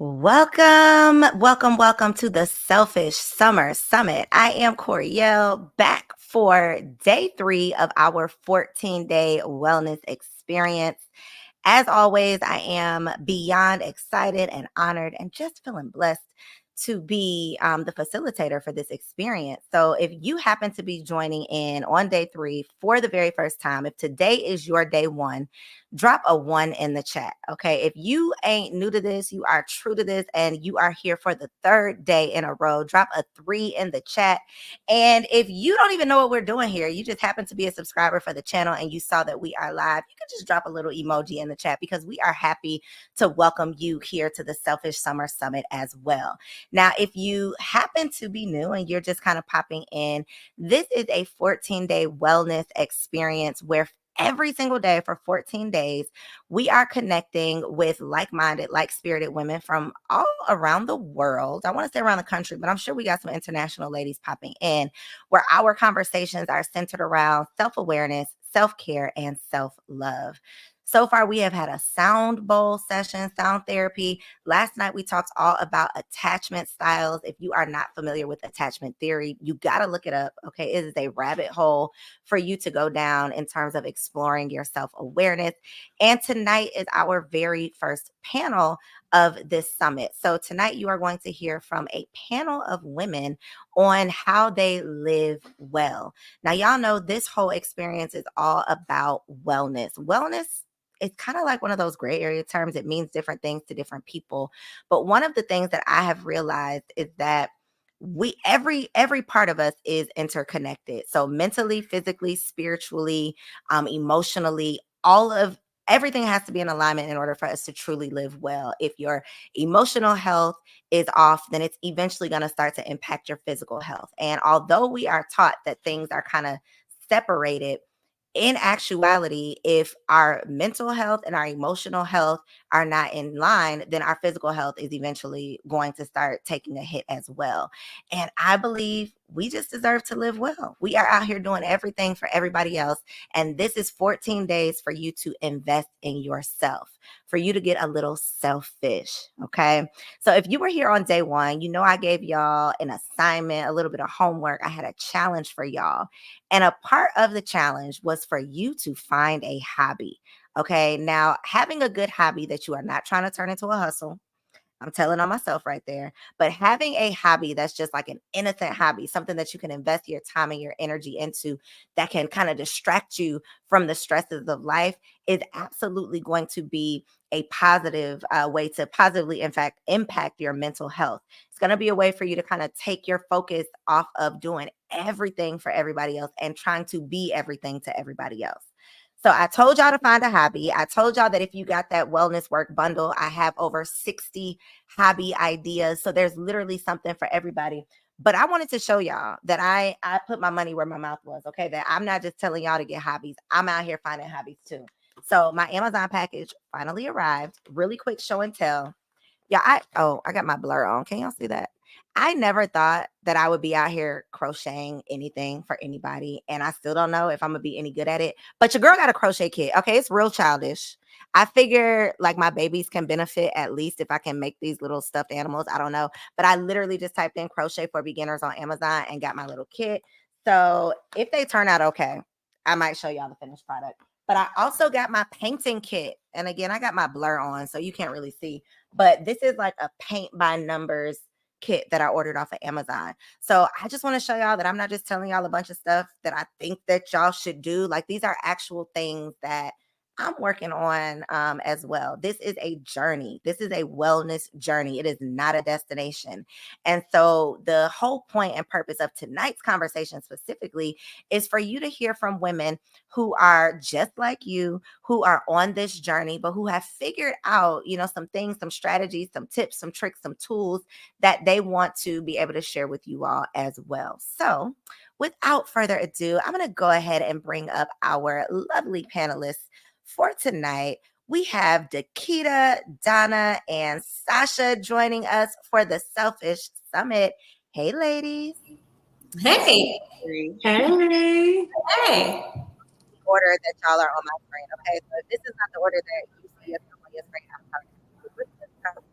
Welcome to the Selfish Summer Summit. I am Coriel, back for day 3 of our 14-day wellness experience. As always, I am beyond excited and honored and just feeling blessed to be the facilitator for this experience. So if you happen to be joining in on day 3 for the very first time, if today is your day 1, drop a 1 in the chat. Okay. If you ain't new to this, you are true to this, and you are here for the 3rd day in a row, drop a 3 in the chat. And if you don't even know what we're doing here, you just happen to be a subscriber for the channel and you saw that we are live, you can just drop a little emoji in the chat, because we are happy to welcome you here to the Selfish Summer Summit as well. Now, if you happen to be new and you're just kind of popping in, this is a 14-day wellness experience where every single day for 14 days, we are connecting with like-minded, like-spirited women from all around the world. I want to say around the country, but I'm sure we got some international ladies popping in, where our conversations are centered around self-awareness, self-care, and self-love. So far, we have had a sound bowl session, sound therapy. Last night, we talked all about attachment styles. If you are not familiar with attachment theory, you got to look it up. Okay. It is a rabbit hole for you to go down in terms of exploring your self-awareness. And tonight is our very first panel of this summit. So tonight you are going to hear from a panel of women on how they live well. Now, y'all know this whole experience is all about wellness. Wellness, it's kind of like one of those gray area terms. It means different things to different people. But one of the things that I have realized is that every part of us is interconnected. So mentally, physically, spiritually, emotionally, everything has to be in alignment in order for us to truly live well. If your emotional health is off, then it's eventually going to start to impact your physical health. And although we are taught that things are kind of separated, in actuality, if our mental health and our emotional health are not in line, then our physical health is eventually going to start taking a hit as well. And I believe we just deserve to live well. We are out here doing everything for everybody else. And this is 14 days for you to invest in yourself, for you to get a little selfish. Okay. So if you were here on day 1, you know I gave y'all an assignment, a little bit of homework. I had a challenge for y'all. And a part of the challenge was for you to find a hobby. Okay. Now, having a good hobby that you are not trying to turn into a hustle, I'm telling on myself right there. But having a hobby that's just like an innocent hobby, something that you can invest your time and your energy into, that can kind of distract you from the stresses of life, is absolutely going to be a positive way to positively, in fact, impact your mental health. It's going to be a way for you to kind of take your focus off of doing everything for everybody else and trying to be everything to everybody else. So I told y'all to find a hobby. I told y'all that if you got that wellness work bundle, I have over 60 hobby ideas. So there's literally something for everybody. But I wanted to show y'all that I put my money where my mouth was. Okay, that I'm not just telling y'all to get hobbies. I'm out here finding hobbies too. So my Amazon package finally arrived. Really quick show and tell. Yeah, I got my blur on. Can y'all see that? I never thought that I would be out here crocheting anything for anybody, and I still don't know if I'm gonna be any good at it. But your girl got a crochet kit. Okay, it's real childish. I figure like my babies can benefit at least if I can make these little stuffed animals. I don't know, but I literally just typed in crochet for beginners on Amazon and got my little kit. So if they turn out okay, I might show y'all the finished product. But I also got my painting kit, and again, I got my blur on, so you can't really see. But this is like a paint by numbers kit that I ordered off of Amazon. So I just want to show y'all that I'm not just telling y'all a bunch of stuff that I think that y'all should do. Like, these are actual things that I'm working on as well. This is a journey. This is a wellness journey. It is not a destination. And so the whole point and purpose of tonight's conversation specifically is for you to hear from women who are just like you, who are on this journey, but who have figured out, some things, some strategies, some tips, some tricks, some tools that they want to be able to share with you all as well. So without further ado, I'm going to go ahead and bring up our lovely panelists for tonight. We have Dakita, Donna, and Sasha joining us for the Selfish Summit. Hey, ladies. Hey. Hey. Hey. Order that y'all are on my screen. Okay, so if this is not the order that you see us on your screen, I'm telling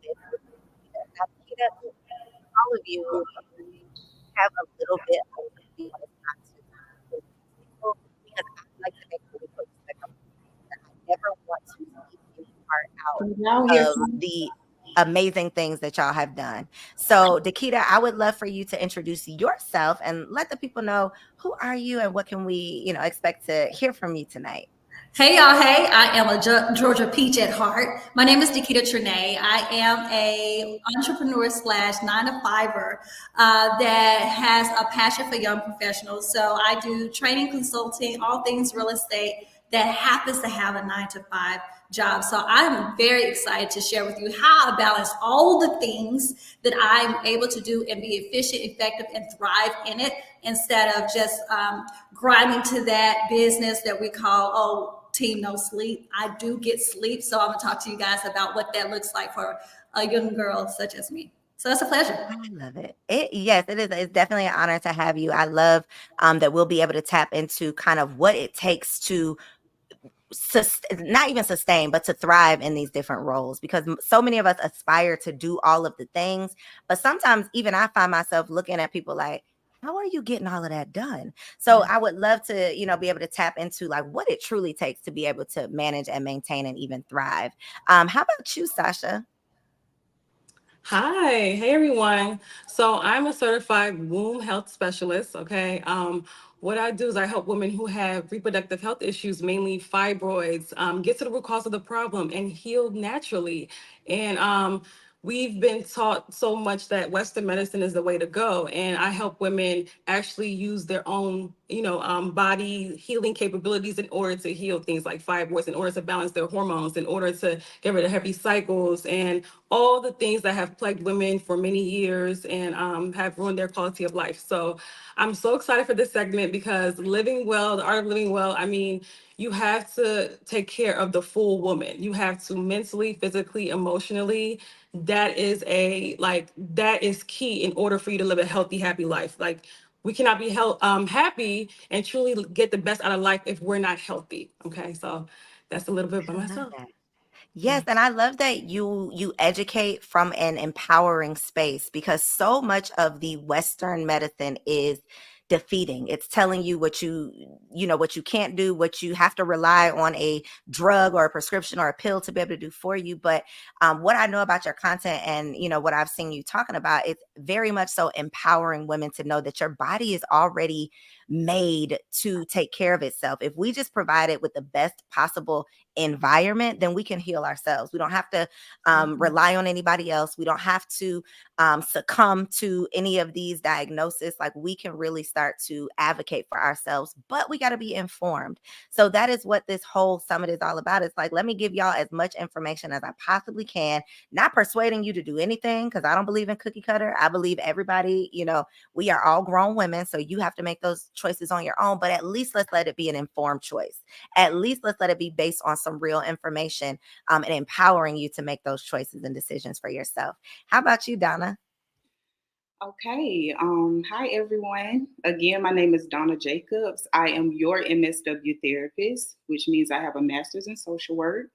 you, that all of you have a little bit of something that is not too people, because I like to make sure we put respect on that. I never want to leave any part Now here. out of the amazing things that y'all have done. So, Dakita, I would love for you to introduce yourself and let the people know who are you and what can we, expect to hear from you tonight. Hey y'all, hey, I am a Georgia Peach at heart. My name is Nikita Trine. I am a entrepreneur slash 9-to-5er that has a passion for young professionals. So I do training, consulting, all things real estate that happens to have a 9-to-5 job. So I'm very excited to share with you how I balance all the things that I'm able to do and be efficient, effective, and thrive in it instead of just grinding to that business that we call, team no sleep. I do get sleep. So I'm gonna talk to you guys about what that looks like for a young girl such as me. So it's a pleasure. I love it. Yes, it is. It's definitely an honor to have you. I love that we'll be able to tap into kind of what it takes to not even sustain, but to thrive in these different roles, because so many of us aspire to do all of the things. But sometimes even I find myself looking at people like, how are you getting all of that done? So I would love to, be able to tap into like what it truly takes to be able to manage and maintain and even thrive. How about you, Sasha? Hi, hey everyone. So I'm a certified womb health specialist. Okay. What I do is I help women who have reproductive health issues, mainly fibroids, get to the root cause of the problem and heal naturally. And we've been taught so much that Western medicine is the way to go. And I help women actually use their own, body healing capabilities in order to heal things like fibroids, in order to balance their hormones, in order to get rid of heavy cycles and all the things that have plagued women for many years and have ruined their quality of life. So I'm so excited for this segment because living well, the art of living well, I mean, you have to take care of the full woman. You have to mentally, physically, emotionally. That is that is key in order for you to live a healthy, happy life. Like we cannot be happy and truly get the best out of life if we're not healthy. Okay, so that's a little bit about I love myself. that. Yes, and I love that you educate from an empowering space, because so much of the Western medicine is defeating. It's telling you what you can't do, what you have to rely on a drug or a prescription or a pill to be able to do for you. But what I know about your content and what I've seen you talking about, it's very much so empowering women to know that your body is already made to take care of itself. If we just provide it with the best possible environment, then we can heal ourselves. We don't have to rely on anybody else. We don't have to succumb to any of these diagnoses. Like we can really start to advocate for ourselves, but we got to be informed. So that is what this whole summit is all about. It's like, let me give y'all as much information as I possibly can, not persuading you to do anything, because I don't believe in cookie cutter. I believe everybody, we are all grown women, so you have to make those choices on your own, but at least let's let it be an informed choice. At least let's let it be based on some real information and empowering you to make those choices and decisions for yourself. How about you, Donna? Okay. Hi, everyone. Again, my name is Donna Jacobs. I am your MSW therapist, which means I have a master's in social work.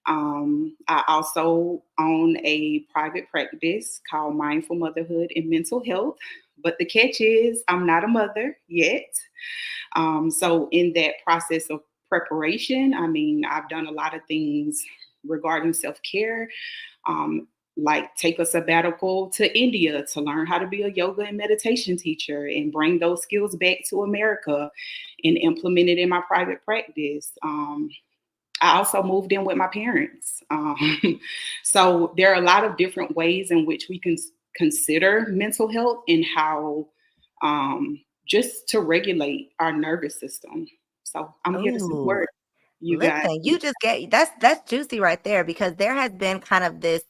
I also own a private practice called Mindful Motherhood and Mental Health. But the catch is I'm not a mother yet. So in that process of preparation, I mean, I've done a lot of things regarding self-care. Like take a sabbatical to India to learn how to be a yoga and meditation teacher and bring those skills back to America and implement it in my private practice. I also moved in with my parents. So there are a lot of different ways in which we can consider mental health and how just to regulate our nervous system. So I'm here to support you guys. Listen, you just get that's juicy right there, because there has been kind of this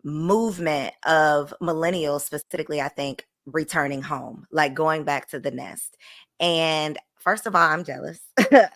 movement of millennials, specifically, I think, returning home, like going back to the nest. And first of all, I'm jealous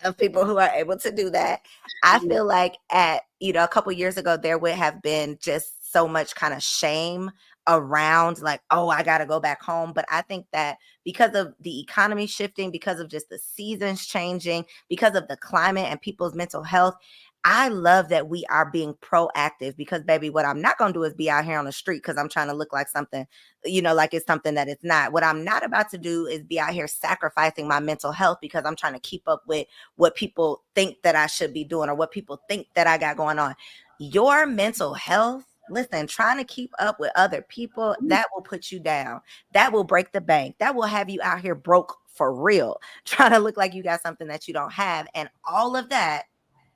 of people who are able to do that. I feel like at, a couple years ago, there would have been just so much kind of shame around like, oh, I got to go back home. But I think that because of the economy shifting, because of just the seasons changing, because of the climate and people's mental health, I love that we are being proactive because, baby, what I'm not going to do is be out here on the street because I'm trying to look like something, like it's something that it's not. What I'm not about to do is be out here sacrificing my mental health because I'm trying to keep up with what people think that I should be doing or what people think that I got going on. Your mental health, listen, trying to keep up with other people, that will put you down. That will break the bank. That will have you out here broke for real, trying to look like you got something that you don't have. And all of that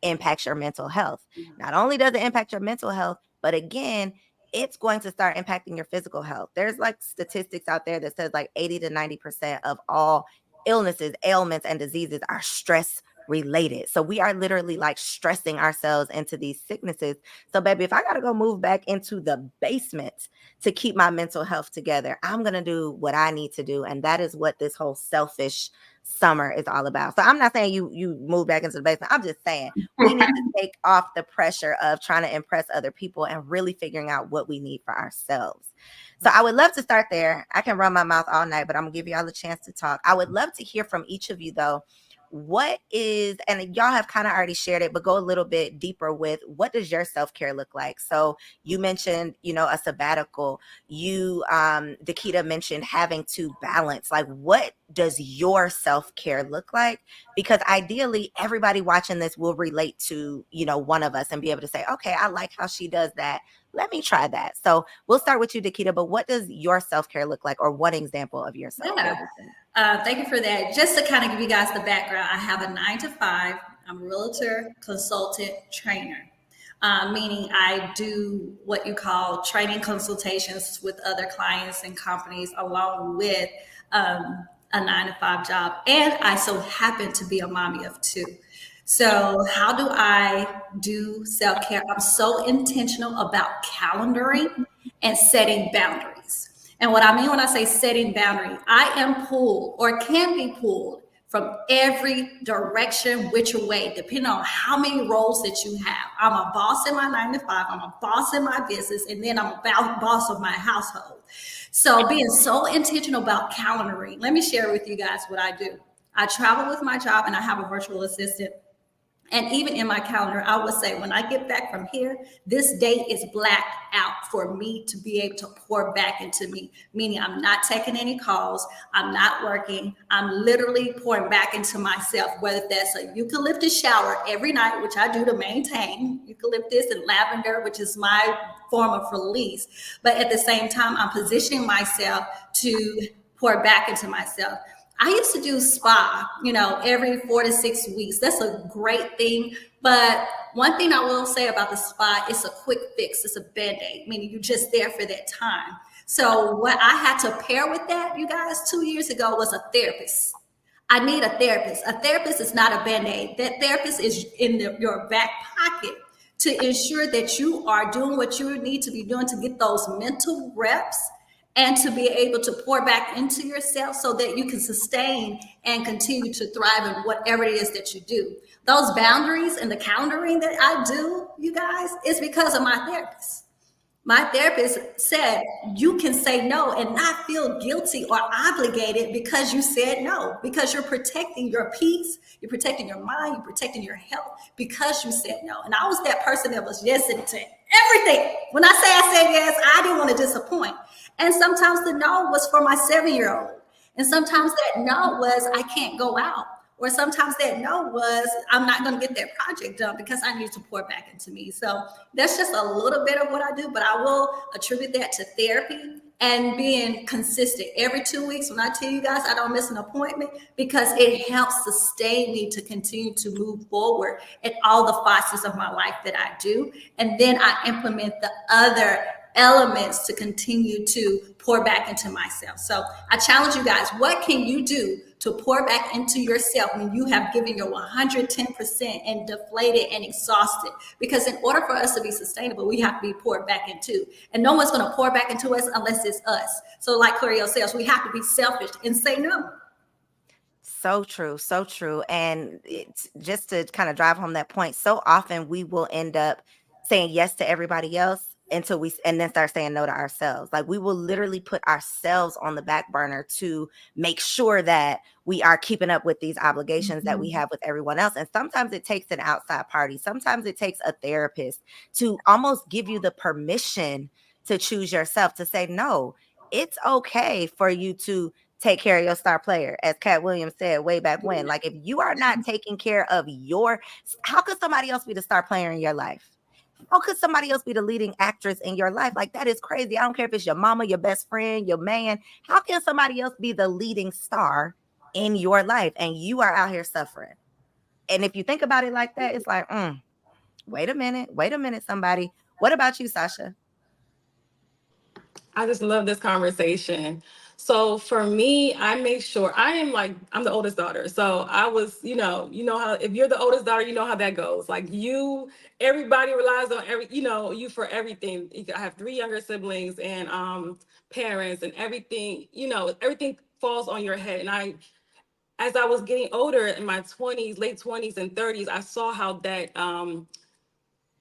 impacts your mental health. Not only does it impact your mental health, but again, it's going to start impacting your physical health. There's like statistics out there that says like 80 to 90% of all illnesses, ailments, and diseases are stress related. So we are literally like stressing ourselves into these sicknesses. So baby, if I got to go move back into the basement to keep my mental health together, I'm going to do what I need to do. And that is what this whole selfish summer is all about. So I'm not saying you move back into the basement. I'm just saying we need to take off the pressure of trying to impress other people and really figuring out what we need for ourselves. So I would love to start there. I can run my mouth all night, but I'm gonna give y'all a chance to talk. I would love to hear from each of you though. What is, and y'all have kind of already shared it, but go a little bit deeper with what does your self-care look like? So you mentioned, a sabbatical. You, Dakita mentioned having to balance. Like, what does your self-care look like? Because ideally, everybody watching this will relate to, one of us and be able to say, okay, I like how she does that. Let me try that. So we'll start with you, Dakita, but what does your self-care look like, or one example of your self-care? Thank you for that. Just to kind of give you guys the background, I have a 9 to 5. I'm a realtor, consultant, trainer, meaning I do what you call training consultations with other clients and companies along with a 9 to 5 job. And I so happen to be a mommy of 2. So how do I do self-care? I'm so intentional about calendaring and setting boundaries. And what I mean when I say setting boundary, I am pulled or can be pulled from every direction, which way, depending on how many roles that you have. I'm a boss in my 9 to 5, I'm a boss in my business, and then I'm a boss of my household. So being so intentional about calendaring, let me share with you guys what I do. I travel with my job and I have a virtual assistant. And even in my calendar, I would say when I get back from here, this date is blacked out for me to be able to pour back into me, meaning I'm not taking any calls. I'm not working. I'm literally pouring back into myself, whether that's a eucalyptus shower every night, which I do to maintain eucalyptus and lavender, which is my form of release. But at the same time, I'm positioning myself to pour back into myself. I used to do spa, every 4 to 6 weeks. That's a great thing. But one thing I will say about the spa, it's a quick fix. It's a Band-Aid, meaning you're just there for that time. So what I had to pair with that, you guys, 2 years ago was a therapist. I need a therapist. A therapist is not a Band-Aid. That therapist is in your back pocket to ensure that you are doing what you need to be doing to get those mental reps and to be able to pour back into yourself so that you can sustain and continue to thrive in whatever it is that you do. Those boundaries and the calendaring that I do, you guys, is because of my therapist. My therapist said you can say no and not feel guilty or obligated because you said no, because you're protecting your peace, you're protecting your mind, you're protecting your health because you said no. And I was that person that was yes to everything. When I said yes, I didn't want to disappoint. And sometimes the no was for my 7-year-old. And sometimes that no was I can't go out. Or sometimes that no was I'm not going to get that project done because I need to pour back into me. So that's just a little bit of what I do, but I will attribute that to therapy and being consistent. Every 2 weeks, when I tell you guys I don't miss an appointment, because it helps sustain me to continue to move forward in all the facets of my life that I do. And then I implement the other elements to continue to pour back into myself. So I challenge you guys, what can you do to pour back into yourself when you have given your 110% and deflated and exhausted? Because in order for us to be sustainable, we have to be poured back into. And no one's going to pour back into us unless it's us. So like Coriel says, we have to be selfish and say no. So true. So true. And it's just to kind of drive home that point, so often we will end up saying yes to everybody else, until we and then start saying no to ourselves. Like we will literally put ourselves on the back burner to make sure that we are keeping up with these obligations that we have with everyone else. And sometimes it takes an outside party. Sometimes it takes a therapist to almost give you the permission to choose yourself, to say, no, it's okay for you to take care of your star player, as Cat Williams said way back when. Like if you are not taking care of how could somebody else be the star player in your life? How could somebody else be the leading actress in your life? Like, that is crazy. I don't care if it's your mama, your best friend, your man. How can somebody else be the leading star in your life and you are out here suffering? And if you think about it like that, it's like, wait a minute, somebody. What about you, Sasha? I just love this conversation. So for me, I make sure I'm the oldest daughter. So I was, how if you're the oldest daughter, you know how that goes. Like everybody relies on you for everything. I have 3 younger siblings and parents and everything, everything falls on your head. And as I was getting older in my 20s, late 20s and 30s, I saw how that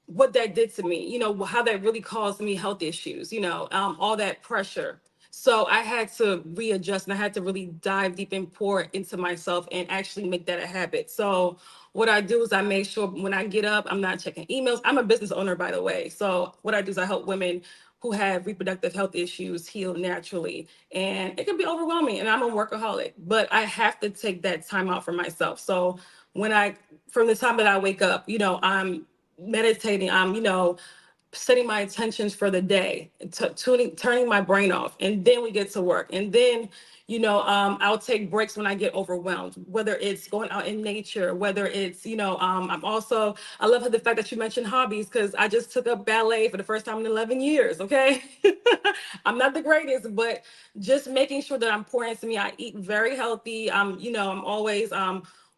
what that did to me, how that really caused me health issues, all that pressure. So I had to readjust and I had to really dive deep and pour into myself and actually make that a habit. So what I do is I make sure when I get up, I'm not checking emails. I'm a business owner, by the way. So what I do is I help women who have reproductive health issues heal naturally. And it can be overwhelming, and I'm a workaholic, but I have to take that time out for myself. So from the time that I wake up, I'm meditating, I'm, setting my intentions for the day, turning my brain off, and then we get to work. And then, I'll take breaks when I get overwhelmed, whether it's going out in nature, whether it's, I love the fact that you mentioned hobbies, because I just took up ballet for the first time in 11 years. Okay. I'm not the greatest, but just making sure that I'm pouring into me. I eat very healthy. I'm always,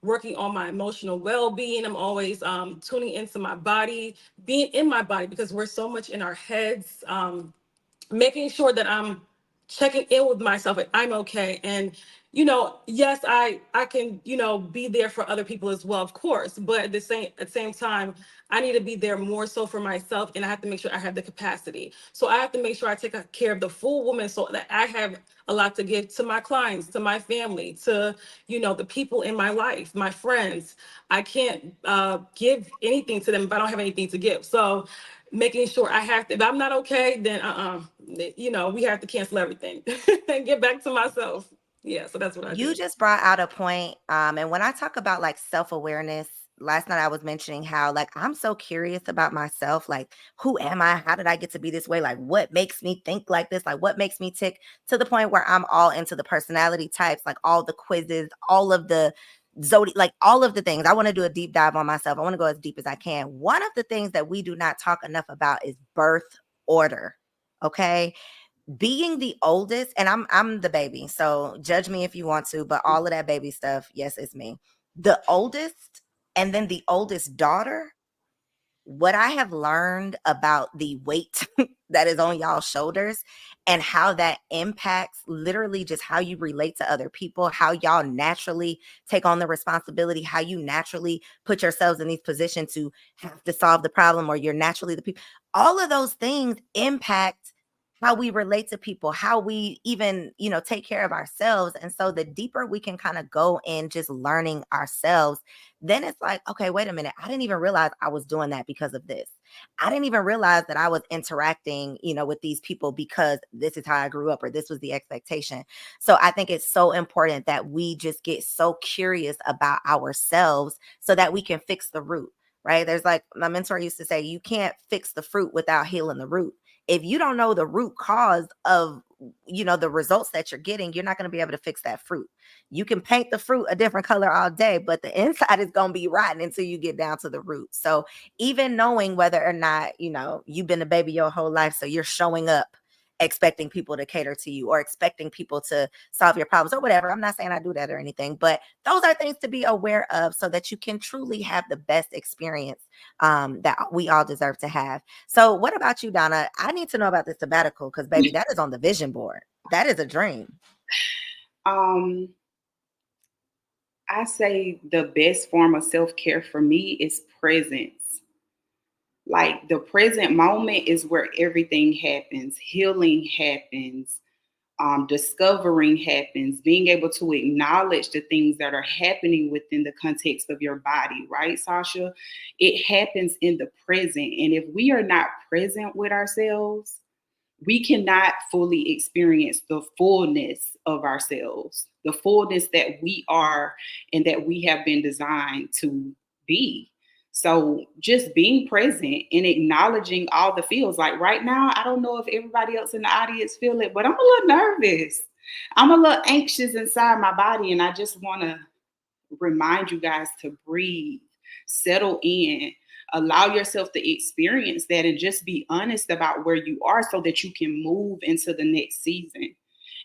working on my emotional well-being. I'm always tuning into my body, being in my body, because we're so much in our heads, making sure that I'm checking in with myself and I'm okay. And, yes, I can, be there for other people as well, of course, but at the same time, I need to be there more so for myself, and I have to make sure I have the capacity. So I have to make sure I take care of the full woman so that I have a lot to give to my clients, to my family, to, the people in my life, my friends. I can't give anything to them if I don't have anything to give. So making sure if I'm not okay, then we have to cancel everything and get back to myself. Yeah, so that's what I do. You just brought out a point, and when I talk about like self-awareness, last night I was mentioning how like I'm so curious about myself. Like, who am I? How did I get to be this way? Like, what makes me think like this? Like, what makes me tick? To the point where I'm all into the personality types, like all the quizzes, all of the like all of the things. I want to do a deep dive on myself. I want to go as deep as I can. One of the things that we do not talk enough about is birth order. Okay, being the oldest, and I'm the baby, so judge me if you want to, but all of that baby stuff, yes, it's me. The oldest, and then the oldest daughter. What I have learned about the weight that is on y'all's shoulders and how that impacts literally just how you relate to other people, how y'all naturally take on the responsibility, how you naturally put yourselves in these positions to have to solve the problem, or you're naturally the people. All of those things impact how we relate to people, how we even, take care of ourselves. And so the deeper we can kind of go in just learning ourselves, then it's like, okay, wait a minute. I didn't even realize I was doing that because of this. I didn't even realize that I was interacting, with these people because this is how I grew up, or this was the expectation. So I think it's so important that we just get so curious about ourselves so that we can fix the root, right? There's like my mentor used to say, you can't fix the fruit without healing the root. If you don't know the root cause of, the results that you're getting, you're not going to be able to fix that fruit. You can paint the fruit a different color all day, but the inside is going to be rotten until you get down to the root. So even knowing whether or not, you've been a baby your whole life, so you're showing up expecting people to cater to you or expecting people to solve your problems or whatever. I'm not saying I do that or anything, but those are things to be aware of so that you can truly have the best experience that we all deserve to have. So what about you, Donna? I need to know about the sabbatical, because baby, that is on the vision board. That is a dream. I say the best form of self-care for me is presence. Like the present moment is where everything happens, healing happens, discovering happens, being able to acknowledge the things that are happening within the context of your body, right, Sasha? It happens in the present. And if we are not present with ourselves, we cannot fully experience the fullness of ourselves, the fullness that we are and that we have been designed to be. So just being present and acknowledging all the feels. Like right now, I don't know if everybody else in the audience feel it, but I'm a little nervous. I'm a little anxious inside my body. And I just want to remind you guys to breathe, settle in, allow yourself to experience that, and just be honest about where you are so that you can move into the next season.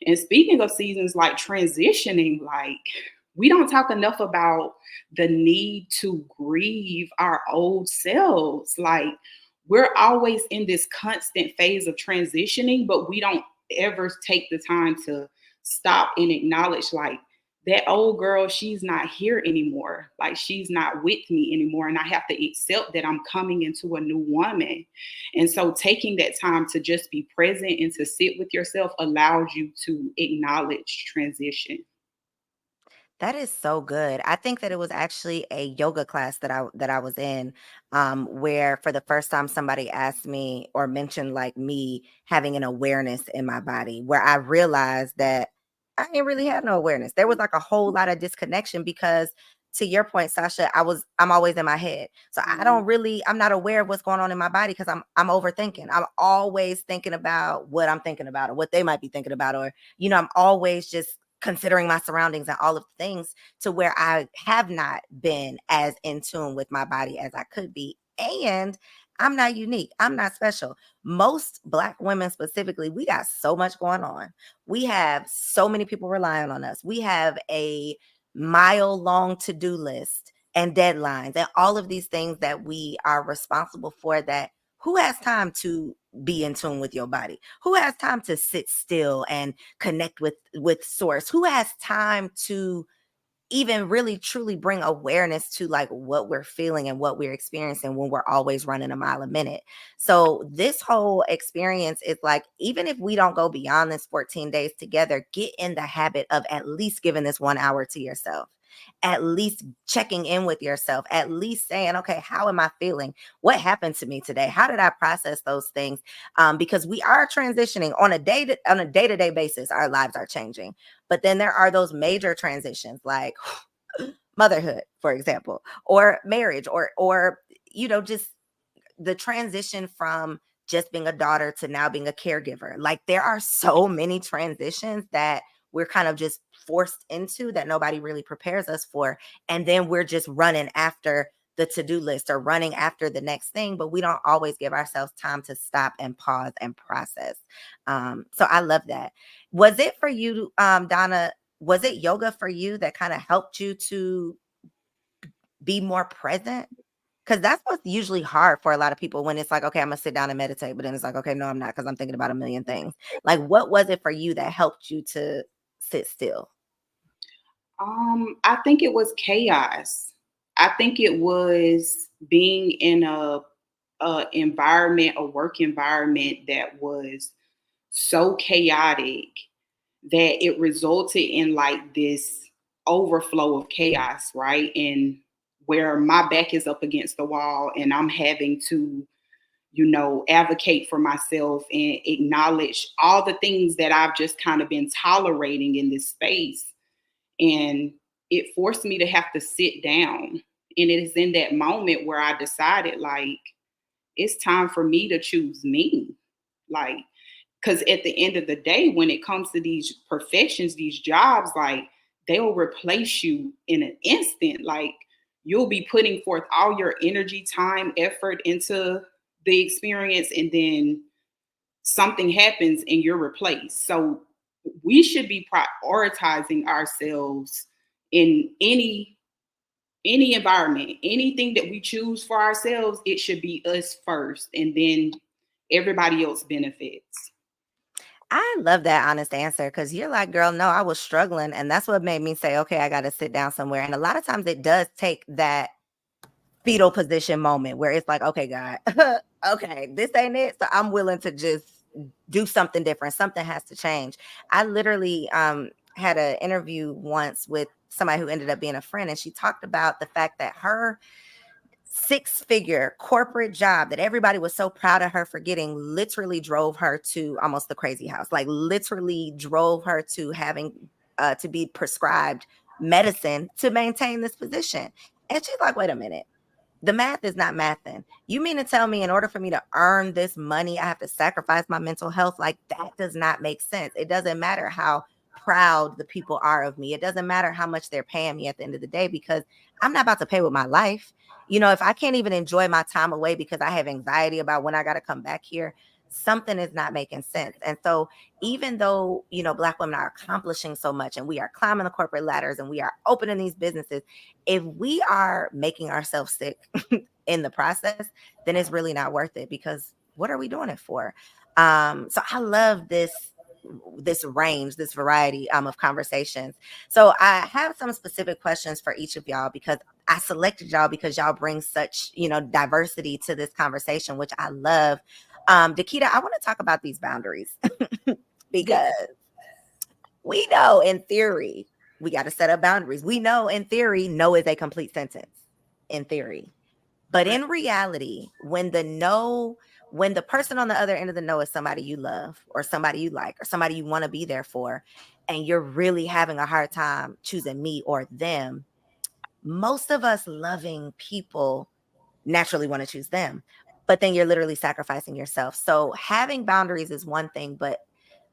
And speaking of seasons, like transitioning, like we don't talk enough about the need to grieve our old selves. Like we're always in this constant phase of transitioning, but we don't ever take the time to stop and acknowledge, like, that old girl, she's not here anymore. Like she's not with me anymore. And I have to accept that I'm coming into a new woman. And so taking that time to just be present and to sit with yourself allows you to acknowledge transition. That is so good. I think that it was actually a yoga class that I was in, where for the first time somebody asked me or mentioned like me having an awareness in my body, where I realized that I didn't really have no awareness. There was like a whole lot of disconnection because, to your point, Sasha, I'm always in my head. So I'm not aware of what's going on in my body because I'm overthinking. I'm always thinking about what I'm thinking about or what they might be thinking about, or I'm always just considering my surroundings and all of the things, to where I have not been as in tune with my body as I could be. And I'm not unique. I'm not special. Most Black women specifically, we got so much going on. We have so many people relying on us. We have a mile-long to-do list and deadlines and all of these things that we are responsible for, that who has time to be in tune with your body? Who has time to sit still and connect with source? Who has time to even really truly bring awareness to like what we're feeling and what we're experiencing when we're always running a mile a minute? So this whole experience is like, even if we don't go beyond this 14 days together, get in the habit of at least giving this 1 hour to yourself, at least checking in with yourself, at least saying, okay, how am I feeling? What happened to me today? How did I process those things? Because we are transitioning on a day-to-day basis. Our lives are changing, but then there are those major transitions like motherhood, for example, or marriage, or just the transition from just being a daughter to now being a caregiver. Like there are so many transitions that we're kind of just forced into, that nobody really prepares us for. And then we're just running after the to-do list or running after the next thing, but we don't always give ourselves time to stop and pause and process. So I love that. Was it for you, Donna? Was it yoga for you that kind of helped you to be more present? Because that's what's usually hard for a lot of people, when it's like, okay, I'm gonna sit down and meditate, but then it's like, okay, no, I'm not, because I'm thinking about a million things. Like, what was it for you that helped you to sit still? I think it was chaos. I think it was being in a environment, a work environment that was so chaotic that it resulted in like this overflow of chaos, right? And where my back is up against the wall and I'm having to, advocate for myself and acknowledge all the things that I've just kind of been tolerating in this space. And it forced me to have to sit down. And it is in that moment where I decided, like, it's time for me to choose me. Like, because at the end of the day, when it comes to these professions, these jobs, like, they'll replace you in an instant. Like, you'll be putting forth all your energy, time, effort into the experience, and then something happens and you're replaced. So we should be prioritizing ourselves in any environment, anything that we choose for ourselves. It should be us first, and then everybody else benefits. I love that honest answer, because you're like, girl, no, I was struggling. And that's what made me say, okay, I got to sit down somewhere. And a lot of times it does take that fetal position moment where it's like, okay, God, okay, this ain't it. So I'm willing to just do something different. Something has to change. I literally had an interview once with somebody who ended up being a friend, and she talked about the fact that her six-figure corporate job that everybody was so proud of her for getting literally drove her to almost the crazy house, like literally drove her to having to be prescribed medicine to maintain this position. And she's like, wait a minute, the math is not mathing. You mean to tell me in order for me to earn this money, I have to sacrifice my mental health? Like, that does not make sense. It doesn't matter how proud the people are of me. It doesn't matter how much they're paying me at the end of the day, because I'm not about to pay with my life. You know, if I can't even enjoy my time away because I have anxiety about when I got to come back here, something is not making sense. And so even though, you know, Black women are accomplishing so much and we are climbing the corporate ladders and we are opening these businesses, if we are making ourselves sick in the process, then it's really not worth it, because what are we doing it for? So I love this range, this variety of conversations. So I have some specific questions for each of y'all, because I selected y'all because y'all bring such, you know, diversity to this conversation, which I love. Dakita, I want to talk about these boundaries because we know in theory we got to set up boundaries. We know in theory no is a complete sentence in theory. But in reality, when the person on the other end of the no is somebody you love or somebody you like or somebody you want to be there for, and you're really having a hard time choosing me or them, most of us loving people naturally want to choose them. But then you're literally sacrificing yourself. So having boundaries is one thing, but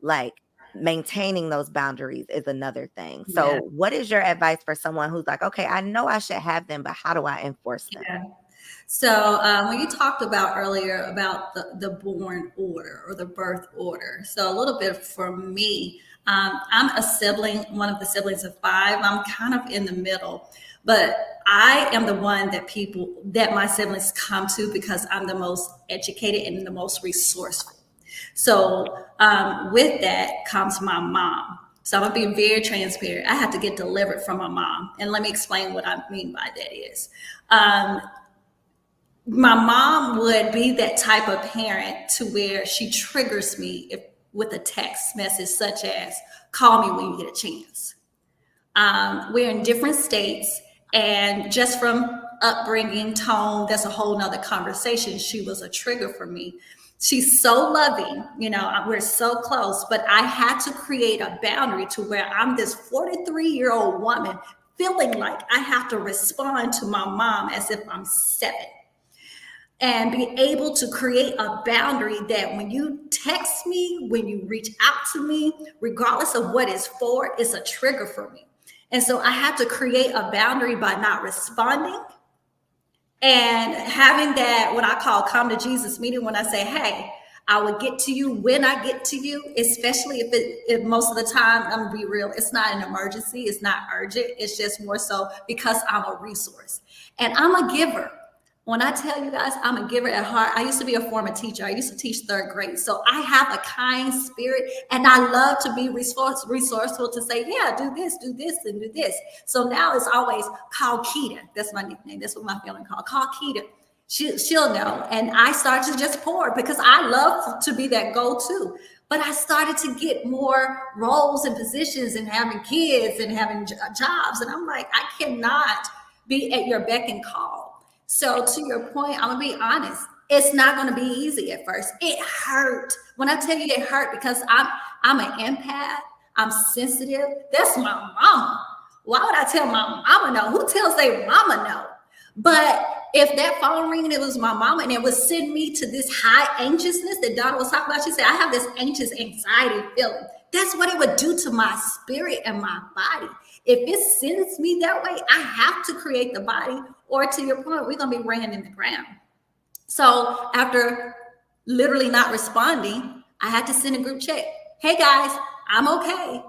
like maintaining those boundaries is another thing. So what is your advice for someone who's like, okay, I know I should have them, but how do I enforce them? Yeah. So when you talked about earlier about the born order or the birth order, so a little bit for me, I'm a sibling, one of the siblings of five. I'm kind of in the middle, but I am the one that my siblings come to because I'm the most educated and the most resourceful. So with that comes my mom. So I'm gonna be very transparent. I had to get delivered from my mom, and let me explain what I mean by that is. My mom would be that type of parent to where she triggers me with a text message such as, call me when you get a chance. We're in different states, and just from upbringing, tone, that's a whole nother conversation. She was a trigger for me. She's so loving, you know, we're so close, but I had to create a boundary to where I'm this 43-year-old woman feeling like I have to respond to my mom as if I'm 7. And be able to create a boundary that when you text me, when you reach out to me, regardless of what it's for, it's a trigger for me. And so I had to create a boundary by not responding and having that, what I call come to Jesus meeting, when I say, hey, I will get to you when I get to you, especially if most of the time, I'm gonna be real, it's not an emergency, it's not urgent, it's just more so because I'm a resource. And I'm a giver. When I tell you guys, I'm a giver at heart. I used to be a former teacher. I used to teach 3rd grade. So I have a kind spirit, and I love to be resourceful to say, yeah, do this, and do this. So now it's always call Keita. That's my nickname. That's what my family call. Call Keita. She'll know. And I start to just pour because I love to be that go-to. But I started to get more roles and positions and having kids and having jobs. And I'm like, I cannot be at your beck and call. So to your point, I'm gonna be honest. It's not gonna be easy at first. It hurt. When I tell you it hurt, because I'm an empath, I'm sensitive. That's my mama. Why would I tell my mama no? Who tells their mama no? But if that phone ringing, it was my mama, and it would send me to this high anxiousness that Donna was talking about. She said, I have this anxious anxiety feeling. That's what it would do to my spirit and my body. If it sends me that way, I have to create the body, or to your point, we're going to be ran in the ground. So after literally not responding, I had to send a group chat. Hey guys, I'm okay.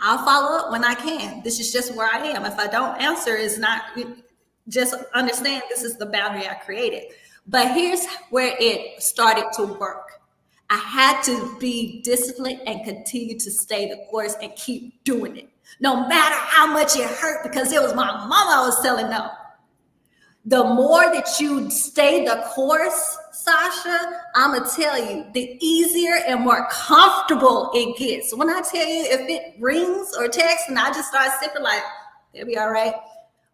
I'll follow up when I can. This is just where I am. If I don't answer, it's not, just understand this is the boundary I created. But here's where it started to work. I had to be disciplined and continue to stay the course and keep doing it. No matter how much it hurt, because it was my mama I was telling no. The more that you stay the course, Sasha, I'm gonna tell you, the easier and more comfortable it gets. When I tell you, if it rings or texts and I just start sipping, like, it'll be all right.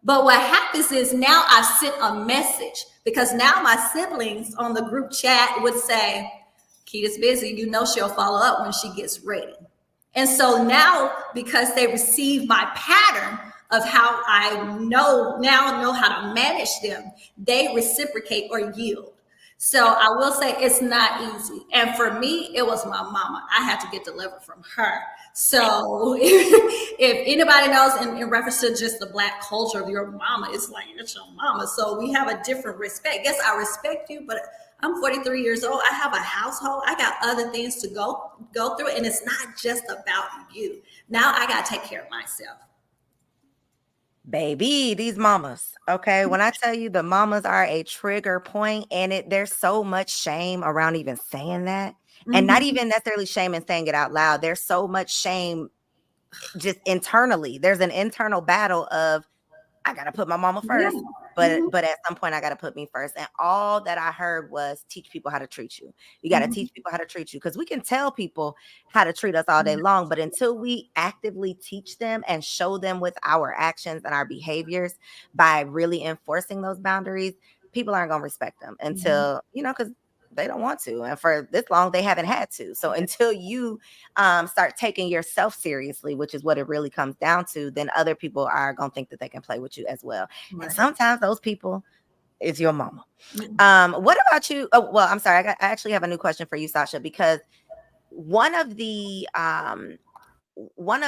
But what happens is now I sent a message, because now my siblings on the group chat would say, Keita's busy, you know she'll follow up when she gets ready. And so now, because they receive my pattern of how I know how to manage them, they reciprocate or yield. So I will say it's not easy. And for me, it was my mama. I had to get delivered from her. So if anybody knows in reference to just the Black culture of your mama, it's like, it's your mama. So we have a different respect. Yes, I respect you, but I'm 43 years old. I have a household. I got other things to go through. And it's not just about you. Now I got to take care of myself. Baby, these mamas, okay? When I tell you the mamas are a trigger point, and there's so much shame around even saying that, and not even necessarily shame in saying it out loud. There's so much shame just internally. There's an internal battle of, I got to put my mama first, but at some point I got to put me first. And all that I heard was teach people how to treat you. You got to teach people how to treat you, because we can tell people how to treat us all day long, but until we actively teach them and show them with our actions and our behaviors by really enforcing those boundaries, people aren't going to respect them until, because they don't want to. And for this long, they haven't had to. So until you start taking yourself seriously, which is what it really comes down to, then other people are going to think that they can play with you as well. Right. And sometimes those people is your mama. What about you? Oh, well, I'm sorry. I actually have a new question for you, Sasha, because one of what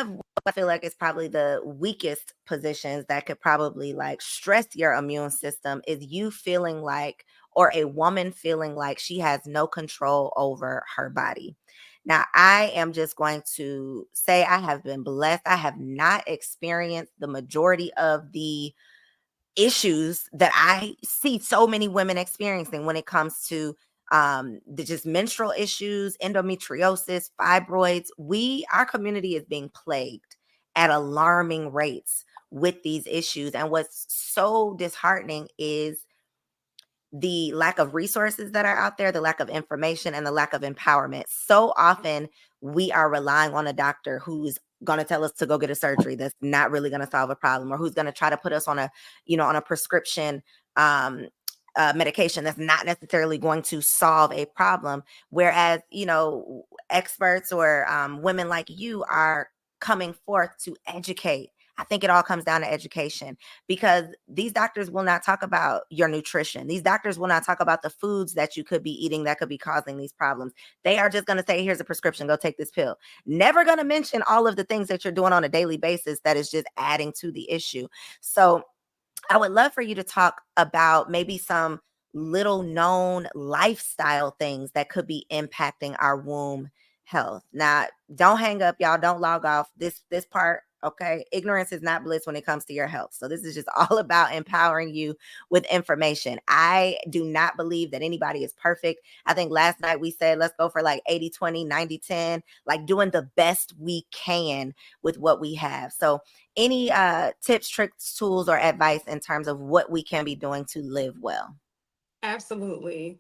I feel like is probably the weakest positions that could probably like stress your immune system is you feeling like, or a woman feeling like she has no control over her body. Now, I am just going to say I have been blessed. I have not experienced the majority of the issues that I see so many women experiencing when it comes to the just menstrual issues, endometriosis, fibroids. Our community is being plagued at alarming rates with these issues. And what's so disheartening is the lack of resources that are out there, the lack of information, and the lack of empowerment. So often we are relying on a doctor who's going to tell us to go get a surgery that's not really going to solve a problem, or who's going to try to put us on a prescription medication that's not necessarily going to solve a problem. Whereas, experts or women like you are coming forth to educate. I think it all comes down to education, because these doctors will not talk about your nutrition. These doctors will not talk about the foods that you could be eating that could be causing these problems. They are just going to say, here's a prescription, go take this pill. Never going to mention all of the things that you're doing on a daily basis that is just adding to the issue. So I would love for you to talk about maybe some little known lifestyle things that could be impacting our womb health. Now, don't hang up, y'all. Don't log off this part. Okay. Ignorance is not bliss when it comes to your health. So this is just all about empowering you with information. I do not believe that anybody is perfect. I think last night we said, let's go for like 80-20, 90-10, like doing the best we can with what we have. So any tips, tricks, tools, or advice in terms of what we can be doing to live well? Absolutely.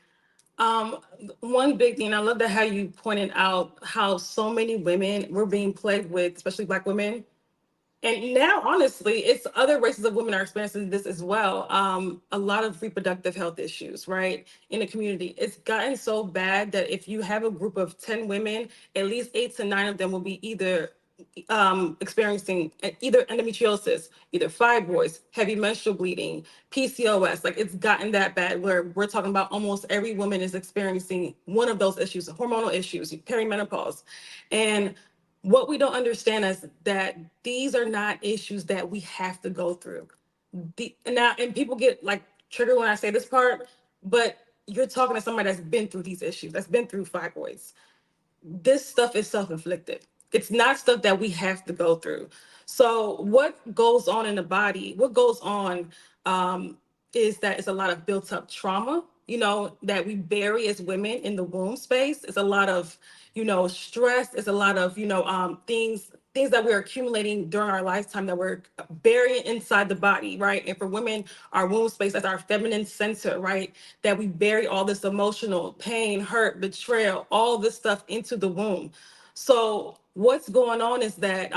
One big thing, I love that how you pointed out how so many women were being plagued with, especially Black women. And now, honestly, it's other races of women are experiencing this as well. A lot of reproductive health issues, right, in the community. It's gotten so bad that if you have a group of 10 women, at least 8 to 9 of them will be either experiencing either endometriosis, either fibroids, heavy menstrual bleeding, PCOS. Like, it's gotten that bad where we're talking about almost every woman is experiencing one of those issues, hormonal issues, perimenopause. And what we don't understand is that these are not issues that we have to go through. And people get like triggered when I say this part, but you're talking to somebody that's been through these issues, that's been through fibroids. This stuff is self-inflicted. It's not stuff that we have to go through. So what goes on in the body, what goes on is that it's a lot of built up trauma, that we bury as women in the womb space. It's a lot of, stress. It's a lot of, things things that we're accumulating during our lifetime that we're burying inside the body, right? And for women, our womb space, that's our feminine center, right? That we bury all this emotional pain, hurt, betrayal, all this stuff into the womb. So what's going on is that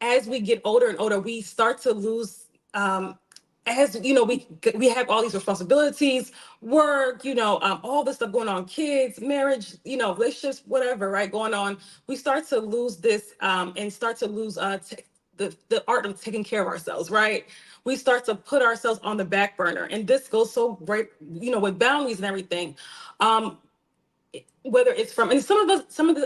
as we get older and older, we start to lose, as you know, we have all these responsibilities, work, all this stuff going on, kids, marriage, relationships, whatever, right, going on. We start to lose this, and start to lose the art of taking care of ourselves, right? We start to put ourselves on the back burner, and this goes so great, with boundaries and everything. Whether it's from, and a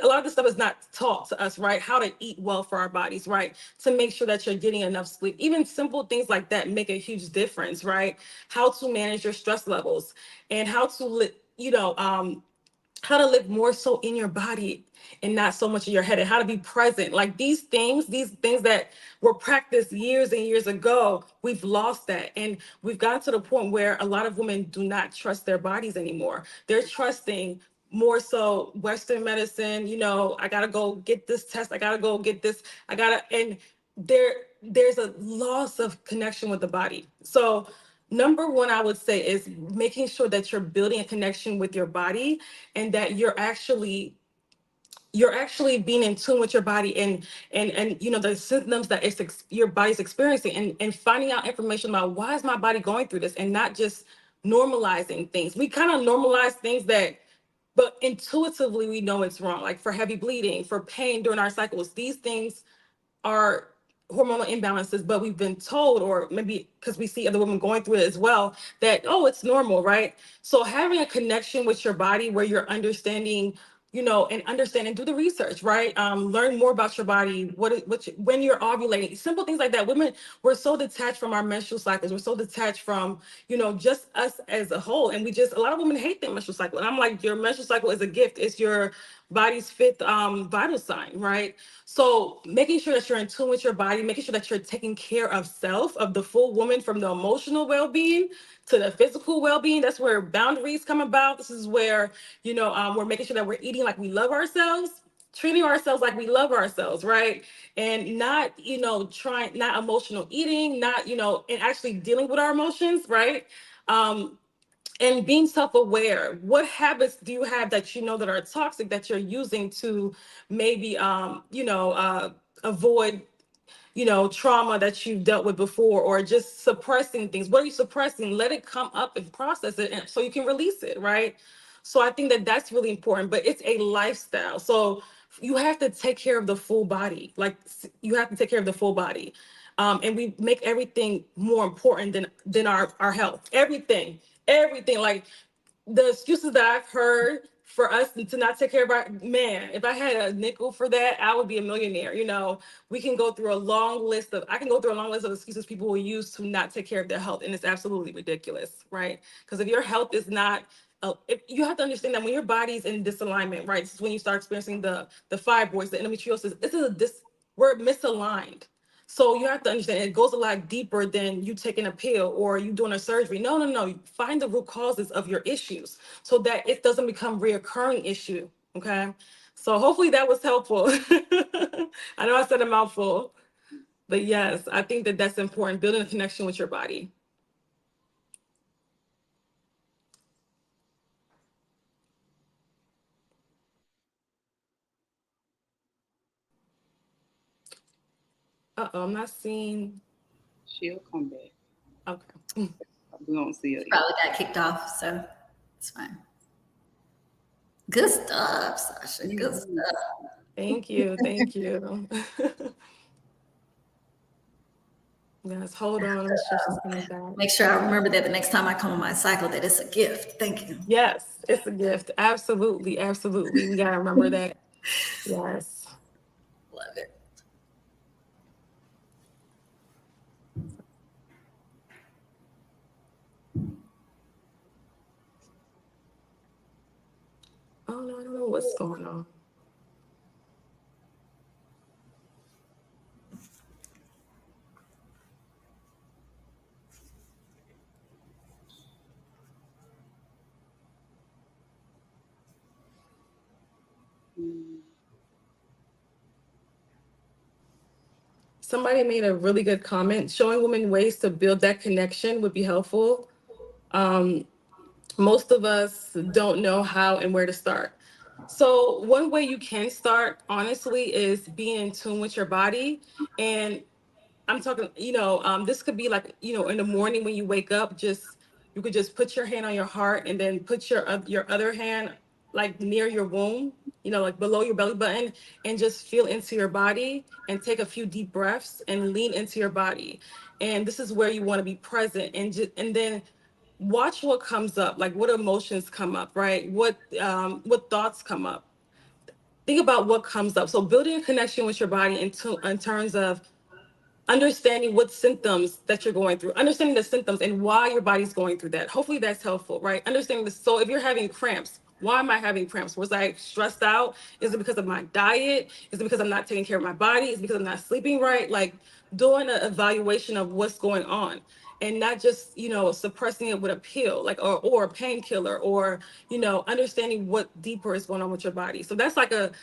lot of this stuff is not taught to us, right? How to eat well for our bodies, right? To make sure that you're getting enough sleep. Even simple things like that make a huge difference, right? How to manage your stress levels, and how to how to live more so in your body and not so much in your head, and how to be present. Like these things that were practiced years and years ago, we've lost that. And we've gotten to the point where a lot of women do not trust their bodies anymore. They're trusting more so Western medicine. I gotta go get this test. I gotta go get this. And there's a loss of connection with the body. So number one, I would say, is making sure that you're building a connection with your body, and that you're actually being in tune with your body, and the symptoms that your body's experiencing, and finding out information about why is my body going through this, and not just normalizing things. We kind of normalize things but intuitively we know it's wrong. Like for heavy bleeding, for pain during our cycles, these things are hormonal imbalances, but we've been told, or maybe because we see other women going through it as well, that, oh, it's normal, right? So having a connection with your body where you're understanding, and understand and do the research, right? Learn more about your body, when you're ovulating, simple things like that. Women, we're so detached from our menstrual cycles. We're so detached from, just us as a whole. And a lot of women hate their menstrual cycle. And I'm like, your menstrual cycle is a gift. It's your body's fifth vital sign, right? So making sure that you're in tune with your body, making sure that you're taking care of self, of the full woman, from the emotional well-being to the physical well-being. That's where boundaries come about. This is where, we're making sure that we're eating like we love ourselves, treating ourselves like we love ourselves, right? And not, not emotional eating, not, and actually dealing with our emotions, right? And being self-aware. What habits do you have that that are toxic, that you're using to maybe avoid trauma that you've dealt with before, or just suppressing things? What are you suppressing? Let it come up and process it, so you can release it, right? So I think that that's really important, but it's a lifestyle. So you have to take care of the full body. Like you have to take care of the full body. And we make everything more important than our health. Everything. Like the excuses that I've heard for us to not take care of our man, if I had a nickel for that, I would be a millionaire. We can go through a long list of, I can go through a long list of excuses people will use to not take care of their health. And it's absolutely ridiculous, right? Because if your health is not, if you have to understand that when your body's in disalignment, right? This is when you start experiencing the fibroids, the endometriosis. We're misaligned. So you have to understand it goes a lot deeper than you taking a pill or you doing a surgery. No. Find the root causes of your issues so that it doesn't become reoccurring issue. Okay. So hopefully that was helpful. I know I said a mouthful, but yes, I think that that's important. Building a connection with your body. I'm not seeing. She'll come back. Okay. We don't see her. Probably got kicked off, so it's fine. Good stuff, Sasha. Good stuff. Thank you. Yes, hold on. I'm sure she's coming back. Make sure I remember that the next time I come on my cycle, that it's a gift. Thank you. Yes, it's a gift. Absolutely. We gotta remember that. Yes. Love it. Oh no, I don't know what's going on. somebody made a really good comment. Showing women ways to build that connection would be helpful. Most of us don't know how and where to start. So one way you can start, honestly, is being in tune with your body. And I'm talking, this could be like, in the morning when you wake up, you could just put your hand on your heart and then put your other hand like near your womb, like below your belly button, and just feel into your body and take a few deep breaths and lean into your body. And this is where you want to be present, and then watch what comes up, like what emotions come up, right? What thoughts come up. Think about what comes up. So building a connection with your body in terms of understanding what symptoms that you're going through, understanding the symptoms and why your body's going through that. Hopefully that's helpful, right? Understanding this. So if you're having cramps, why am I having cramps? Was I stressed out? Is it because of my diet? Is it because I'm not taking care of my body? Is it because I'm not sleeping right? Like doing an evaluation of what's going on, and not just, suppressing it with a pill, like, or a painkiller, or, understanding what deeper is going on with your body. So I could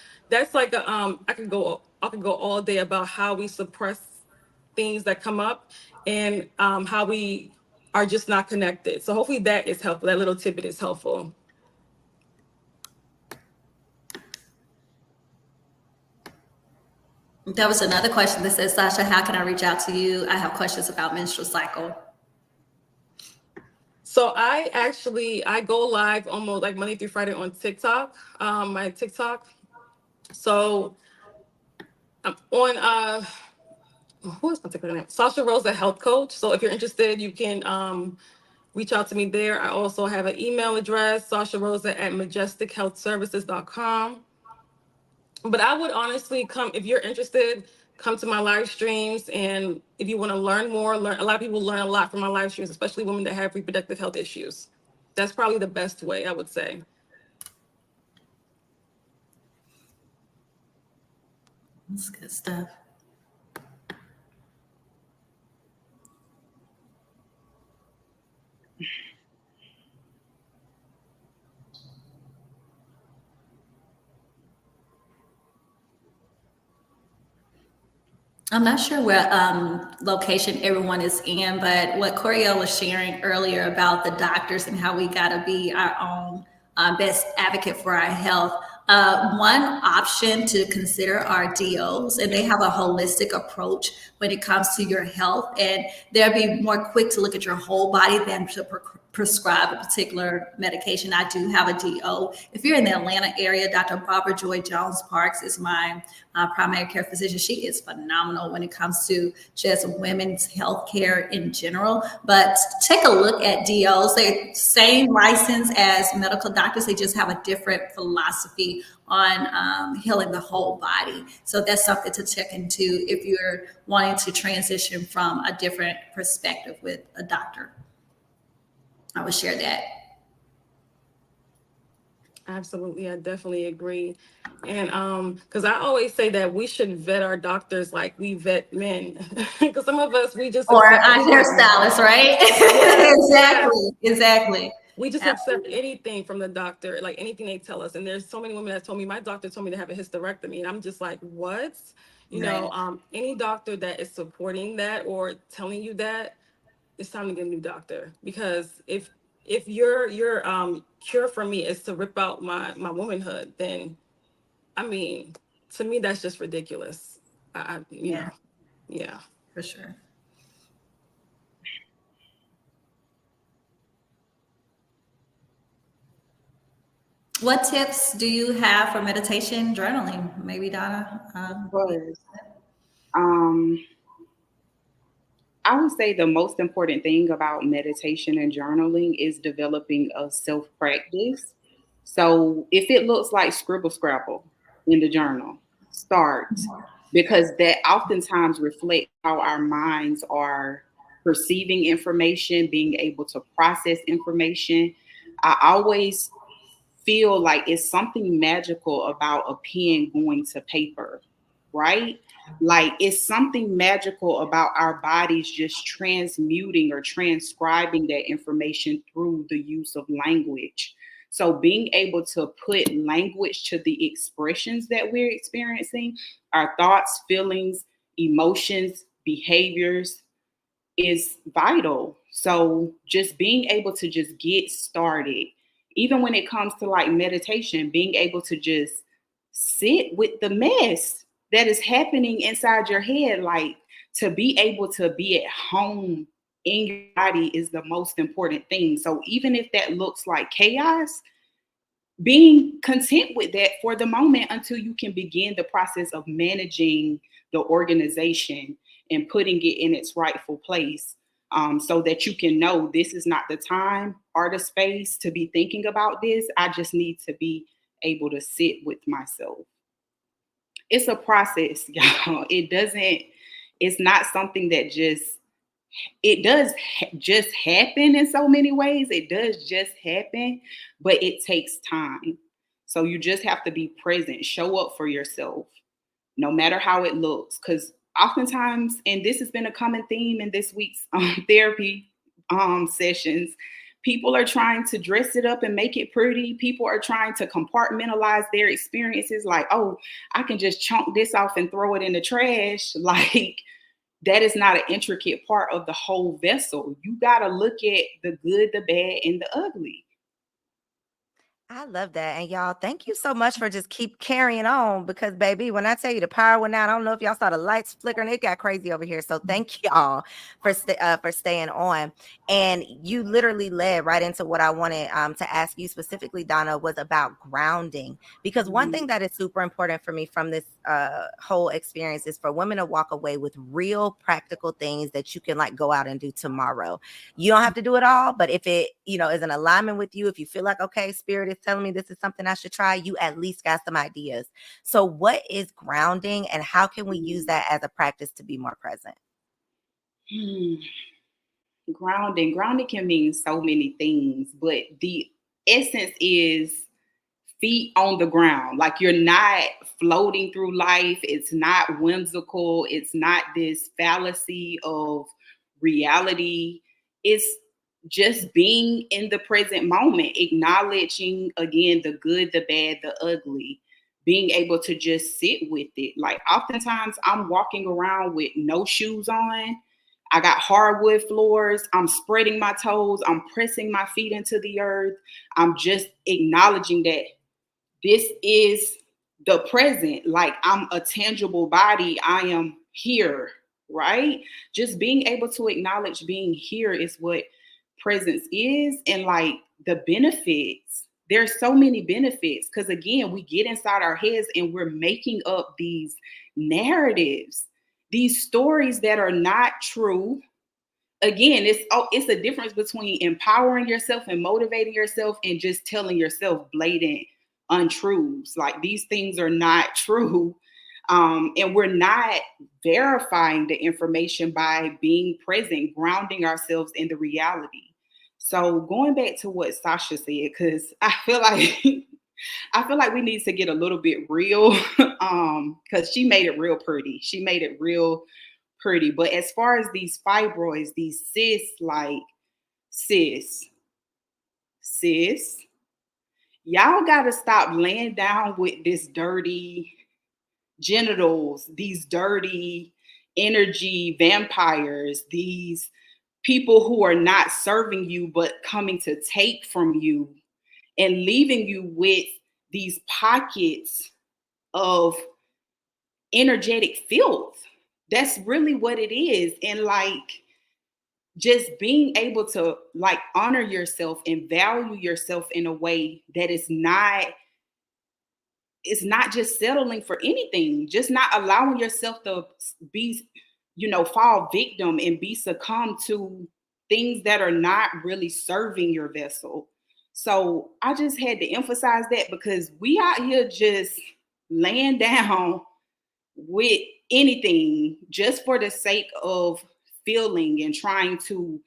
go all day about how we suppress things that come up, and how we are just not connected. So hopefully that is helpful. That little tidbit is helpful. That was another question that says, Sasha, how can I reach out to you? I have questions about menstrual cycle. So I go live almost like Monday through Friday on TikTok, my TikTok. So I'm on who is my TikTok name? Sasha Rose, the health coach. So if you're interested, you can reach out to me there. I also have an email address, sasharosa@majestichealthservices.com. But I would honestly if you're interested, come to my live streams. And if you want to learn more, a lot of people learn a lot from my live streams, especially women that have reproductive health issues. That's probably the best way, I would say. That's good stuff. I'm not sure what location everyone is in, but what Coriel was sharing earlier about the doctors and how we got to be our own best advocate for our health. One option to consider are DOs, and they have a holistic approach when it comes to your health, and they'll be more quick to look at your whole body than to prescribe a particular medication. I do have a DO. If you're in the Atlanta area, Dr. Barbara Joy Jones Parks is my primary care physician. She is phenomenal when it comes to just women's health care in general. But take a look at DOs. They're same license as medical doctors. They just have a different philosophy on healing the whole body. So that's something to check into if you're wanting to transition from a different perspective with a doctor. I would share that. Absolutely, I definitely agree. And because I always say that we should vet our doctors like we vet men. Because some of us, we just Or accept a anything. hairstylist, right? Yes, Exactly. we just accept anything from the doctor, like anything they tell us. And there's so many women that told me, my doctor told me to have a hysterectomy, and I'm just like, what? Any doctor that is supporting that or telling you that, it's time to get a new doctor. Because if your cure for me is to rip out my womanhood, then I mean, to me that's just ridiculous. Yeah, for sure. What tips do you have for meditation journaling? Maybe Donna. Of course. I would say the most important thing about meditation and journaling is developing a self practice. So if it looks like scribble scrabble in the journal, start, because that oftentimes reflects how our minds are perceiving information, being able to process information. I always feel like it's something magical about a pen going to paper, right? Like it's something magical about our bodies just transmuting or transcribing that information through the use of language. So being able to put language to the expressions that we're experiencing, our thoughts, feelings, emotions, behaviors is vital. So just being able to just get started, even when it comes to like meditation, being able to just sit with the mess that is happening inside your head, like to be able to be at home in your body is the most important thing. So even if that looks like chaos, being content with that for the moment until you can begin the process of managing the organization and putting it in its rightful place, so that you can know this is not the time or the space to be thinking about this. I just need to be able to sit with myself. It's a process, y'all. It's not something that it does just happen in so many ways. It does just happen, but it takes time. So you just have to be present, show up for yourself, no matter how it looks. Because oftentimes, and this has been a common theme in this week's therapy sessions, people are trying to dress it up and make it pretty. People are trying to compartmentalize their experiences like, oh, I can just chunk this off and throw it in the trash. Like, that is not an intricate part of the whole vessel. You got to look at the good, the bad, and the ugly. I love that. And y'all, thank you so much for just keep carrying on because, baby, when I tell you the power went out, I don't know if y'all saw the lights flickering. It got crazy over here. So thank y'all for staying on. And you literally led right into what I wanted to ask you specifically, Donna, was about grounding. Because one thing that is super important for me from this whole experience is for women to walk away with real practical things that you can like go out and do tomorrow. You don't have to do it all, but if it, is in alignment with you, if you feel like, okay, spirit is telling me this is something I should try, you at least got some ideas. So what is grounding and how can we use that as a practice to be more present? Grounding can mean so many things, but the essence is feet on the ground. Like, you're not floating through life. It's not whimsical. It's not this fallacy of reality. It's just being in the present moment, acknowledging again the good, the bad, the ugly, being able to just sit with it. Like, oftentimes I'm walking around with no shoes on. I got hardwood floors. I'm spreading my toes. I'm pressing my feet into the earth. I'm just acknowledging that this is the present. Like, I'm a tangible body. I am here, right? Just being able to acknowledge being here is what presence is. And like the benefits, there's so many benefits because again, we get inside our heads and we're making up these narratives, these stories that are not true. Again, it's a difference between empowering yourself and motivating yourself and just telling yourself blatant untruths. Like, these things are not true. And we're not verifying the information by being present, grounding ourselves in the reality. So going back to what Sasha said, because I feel like we need to get a little bit real, because she made it real pretty. She made it real pretty. But as far as these fibroids, these cysts, like, sis, y'all got to stop laying down with this dirty genitals, these dirty energy vampires, these people who are not serving you but coming to take from you and leaving you with these pockets of energetic filth. That's really what it is. And like, just being able to like honor yourself and value yourself in a way that is not, it's not just settling for anything, just not allowing yourself to be, fall victim and be succumb to things that are not really serving your vessel. So I just had to emphasize that because we out here just laying down with anything just for the sake of feeling and trying to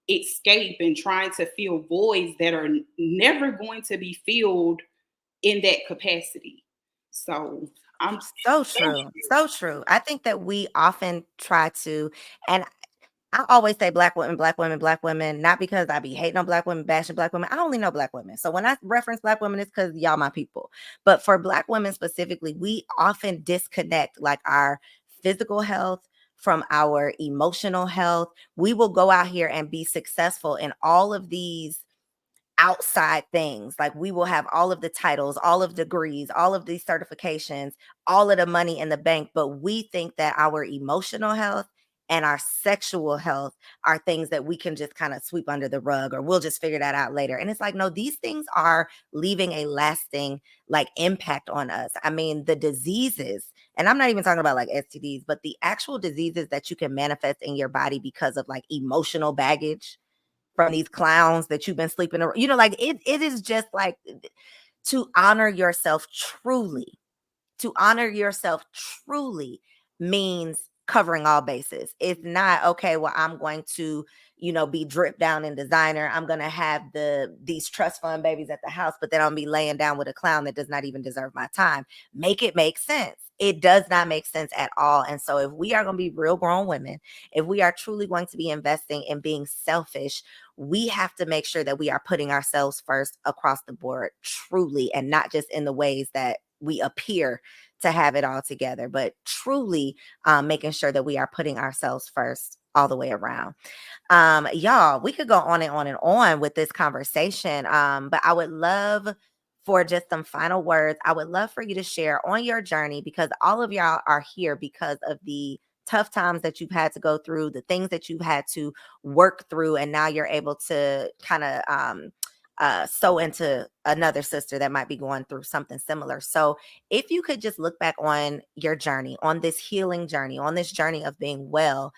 escape and trying to fill voids that are never going to be filled in that capacity. So I'm So true. So true. I think that we often try to, and I always say black women, black women, black women, not because I be hating on black women, bashing black women. I only know black women. So when I reference black women, it's because y'all my people. But for black women specifically, we often disconnect like our physical health, from our emotional health. We will go out here and be successful in all of these outside things. Like we will have all of the titles, all of degrees, all of these certifications, all of the money in the bank. But we think that our emotional health and our sexual health are things that we can just kind of sweep under the rug, or we'll just figure that out later. And it's like, no, these things are leaving a lasting like impact on us. I mean, the diseases, and I'm not even talking about like STDs, but the actual diseases that you can manifest in your body because of like emotional baggage from these clowns that you've been sleeping around. Like it is just like to honor yourself truly. To honor yourself truly means covering all bases. It's not, okay, well, I'm going to, be dripped down in designer. I'm going to have these trust fund babies at the house, but then I'll be laying down with a clown that does not even deserve my time. Make it make sense. It does not make sense at all. And so if we are going to be real grown women, if we are truly going to be investing in being selfish, we have to make sure that we are putting ourselves first across the board, truly, and not just in the ways that we appear to have it all together, but truly making sure that we are putting ourselves first all the way around. Y'all, we could go on and on and on with this conversation, but I would love for just some final words. I would love for you to share on your journey, because all of y'all are here because of the tough times that you've had to go through, the things that you've had to work through, and now you're able to kind of sew into another sister that might be going through something similar. So if you could just look back on your journey, on this healing journey, on this journey of being well,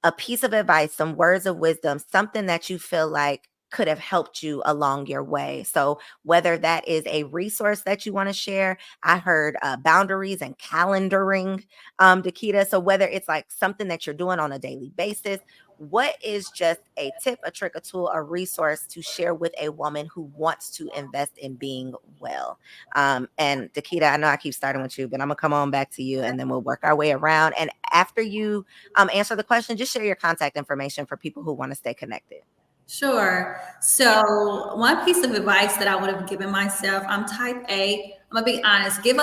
a piece of advice, some words of wisdom, something that you feel like could have helped you along your way. So whether that is a resource that you want to share, I heard boundaries and calendaring, Dakita. So whether it's like something that you're doing on a daily basis, what is just a tip, a trick, a tool, a resource to share with a woman who wants to invest in being well? And Dakita, I know I keep starting with you, but I'm gonna come on back to you, and then we'll work our way around. And after you answer the question, just share your contact information for people who want to stay connected. Sure. So one piece of advice that I would have given myself, I'm type A. I'm gonna be honest. Give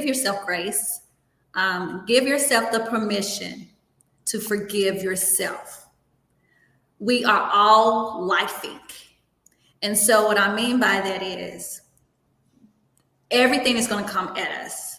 yourself grace. Give yourself the permission to forgive yourself. We are all lifing. And so what I mean by that is everything is going to come at us.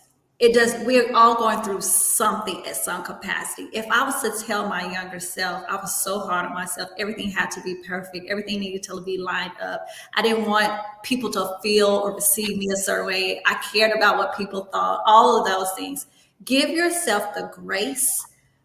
We're all going through something at some capacity. If I was to tell my younger self, I was so hard on myself, everything had to be perfect, everything needed to be lined up. I didn't want people to feel or receive me a certain way. I cared about what people thought, all of those things. Give yourself the grace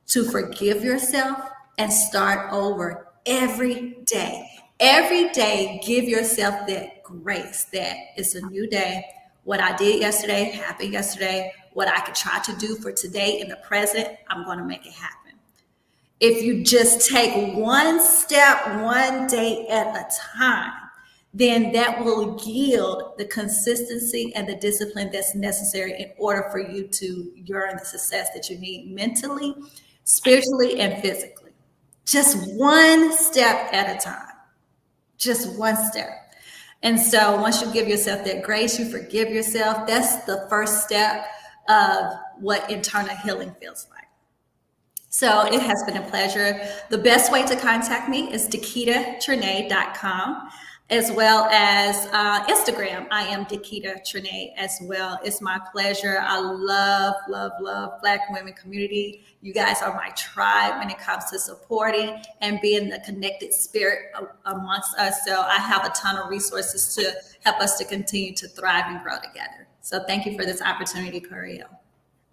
to forgive yourself and start over every day. Every day, give yourself that grace that it's a new day. What I did yesterday happened yesterday. What I could try to do for today in the present, I'm going to make it happen. If you just take one step, one day at a time, then that will yield the consistency and the discipline that's necessary in order for you to yearn the success that you need mentally, spiritually, and physically. Just one step at a time. Just one step. And so once you give yourself that grace, you forgive yourself, that's the first step of what internal healing feels like. So it has been a pleasure. The best way to contact me is DakitaTrenay.com, as well as Instagram. I am Dakita Trenay as well. It's my pleasure. I love, love, love Black women community. You guys are my tribe when it comes to supporting and being the connected spirit amongst us. So I have a ton of resources to help us to continue to thrive and grow together. So thank you for this opportunity, Coriel.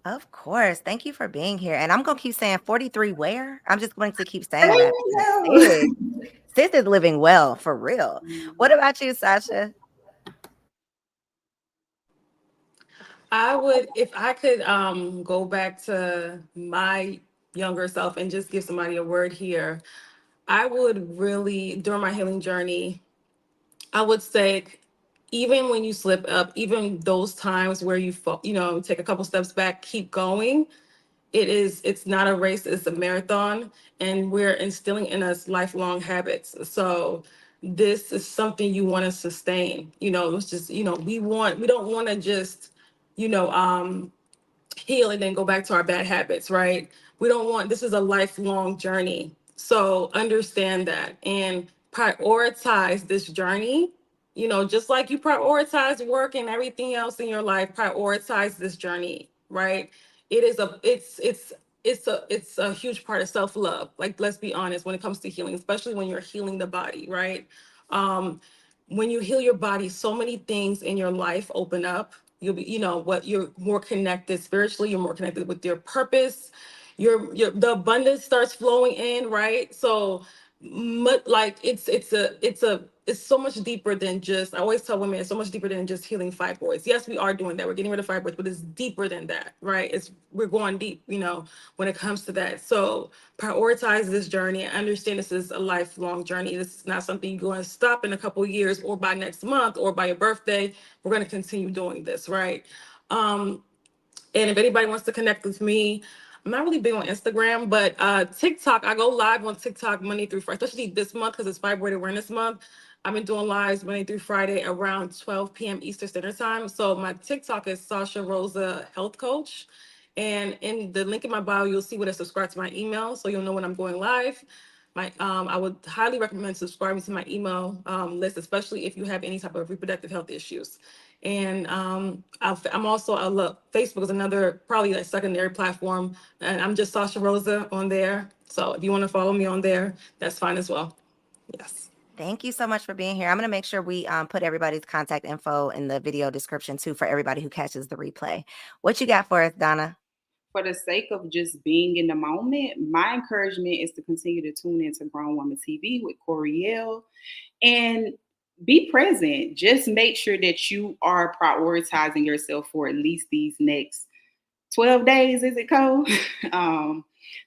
Of course. Thank you for being here. And I'm going to keep saying 43 where? I'm just going to keep saying that. Sis is living well, for real. What about you, Sasha? I would, if I could go back to my younger self and just give somebody a word here, I would really, during my healing journey, I would say, even when you slip up, even those times where you fall, take a couple steps back, keep going. It's not a race, it's a marathon, and we're instilling in us lifelong habits. So this is something you want to sustain. It's just, we don't want to just, heal and then go back to our bad habits, right? We don't want, this is a lifelong journey. So understand that and prioritize this journey. You know, just like you prioritize work and everything else in your life, prioritize this journey, right? It is a, it's a huge part of self-love. Like, let's be honest, when it comes to healing, especially when you're healing the body, right? When you heal your body, so many things in your life open up. You'll be, you know, what, you're more connected spiritually, you're more connected with your purpose, your the abundance starts flowing in, right? So like it's so much deeper than just, I always tell women, it's so much deeper than just healing fibroids. Yes, we are doing that, we're getting rid of fibroids, but it's deeper than that, right? We're going deep, you know, when it comes to that. So prioritize this journey and understand this is a lifelong journey. This is not something you're going to stop in a couple of years or by next month or by your birthday. We're going to continue doing this, right? And if anybody wants to connect with me, I'm not really big on Instagram, but TikTok, I go live on TikTok Monday through Friday, especially this month because it's Fibroid Awareness Month. I've been doing lives Monday through Friday around 12 p.m. Eastern Standard Time. So my TikTok is Sasha Rosa Health Coach. And in the link in my bio, you'll see where to subscribe to my email, so you'll know when I'm going live. I would highly recommend subscribing to my email list, especially if you have any type of reproductive health issues. And I'm also, I love Facebook is another probably like secondary platform, and I'm just Sasha Rosa on there. So if you want to follow me on there, that's fine as well. Yes. Thank you so much for being here. I'm going to make sure we put everybody's contact info in the video description too for everybody who catches the replay. What you got for us, Donna? For the sake of just being in the moment, my encouragement is to continue to tune into Grown Woman TV with Coriel and be present. Just make sure that you are prioritizing yourself for at least these next 12 days. Is it cold?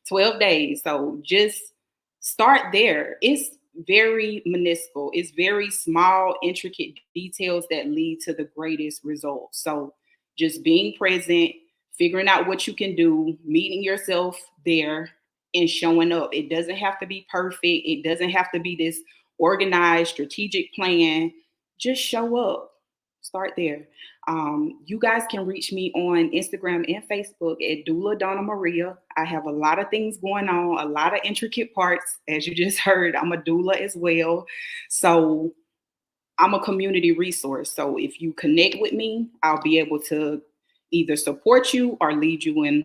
12 days. So just start there. It's very minuscule. It's very small, intricate details that lead to the greatest results. So just being present, figuring out what you can do, meeting yourself there and showing up. It doesn't have to be perfect. It doesn't have to be this organized, strategic plan. Just show up. Start there. You guys can reach me on Instagram and Facebook at Doula Donna Maria. I have a lot of things going on, a lot of intricate parts. As you just heard, I'm a doula as well. So I'm a community resource. So if you connect with me, I'll be able to either support you or lead you in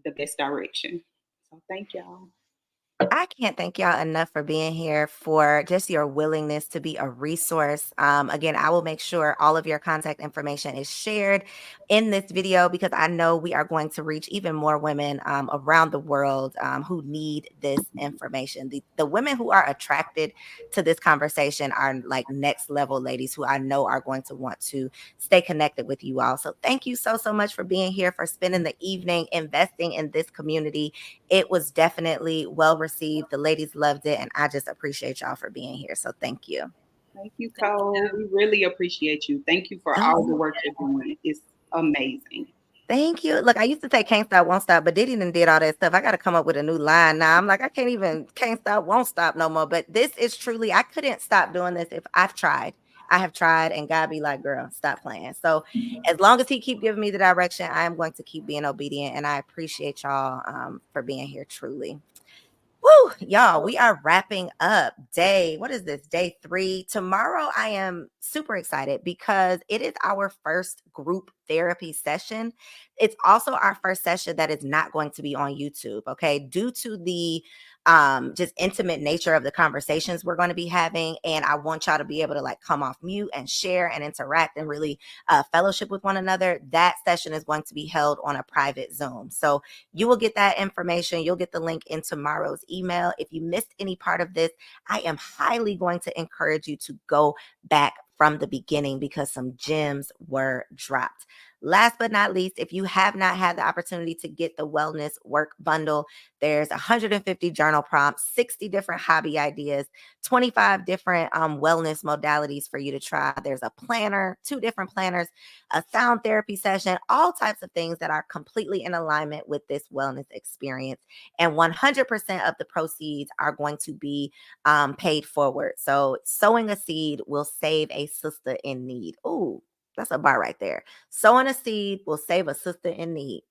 the best direction. So thank y'all. I can't thank y'all enough for being here, for just your willingness to be a resource. Again, I will make sure all of your contact information is shared in this video because I know we are going to reach even more women around the world who need this information. The women who are attracted to this conversation are like next level ladies who I know are going to want to stay connected with you all. So thank you so much for being here, for spending the evening investing in this community. It was definitely well received. The ladies loved it, and I just appreciate y'all for being here. So thank you. Thank you, Cole. We really appreciate you. Thank you for all the work you're doing. It's amazing. Thank you. Look, I used to say can't stop, won't stop, but Diddy done did all that stuff. I got to come up with a new line now. I'm like, I can't stop, won't stop no more. But this is truly, I couldn't stop doing this if I've tried. I have tried, and God be like, girl, stop playing. So as long as he keep giving me the direction, I am going to keep being obedient. And I appreciate y'all for being here truly. Woo, y'all, we are wrapping up what is this? Day 3. Tomorrow, I am super excited because it is our first group therapy session. It's also our first session that is not going to be on YouTube, okay? Due to the just intimate nature of the conversations we're going to be having. And I want y'all to be able to like come off mute and share and interact and really fellowship with one another. That session is going to be held on a private Zoom. So you will get that information. You'll get the link in tomorrow's email. If you missed any part of this, I am highly going to encourage you to go back from the beginning because some gems were dropped. Last but not least, if you have not had the opportunity to get the wellness work bundle, there's 150 journal prompts, 60 different hobby ideas, 25 different wellness modalities for you to try. There's a planner, 2 different planners, a sound therapy session, all types of things that are completely in alignment with this wellness experience. And 100% of the proceeds are going to be paid forward. So sowing a seed will save a sister in need. Ooh, that's a bar right there. Sowing a seed will save a sister in need.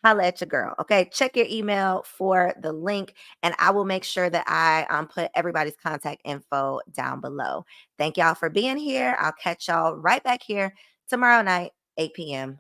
holla at your girl. Okay. Check your email for the link, and I will make sure that I put everybody's contact info down below. Thank y'all for being here. I'll catch y'all right back here tomorrow night, 8 p.m.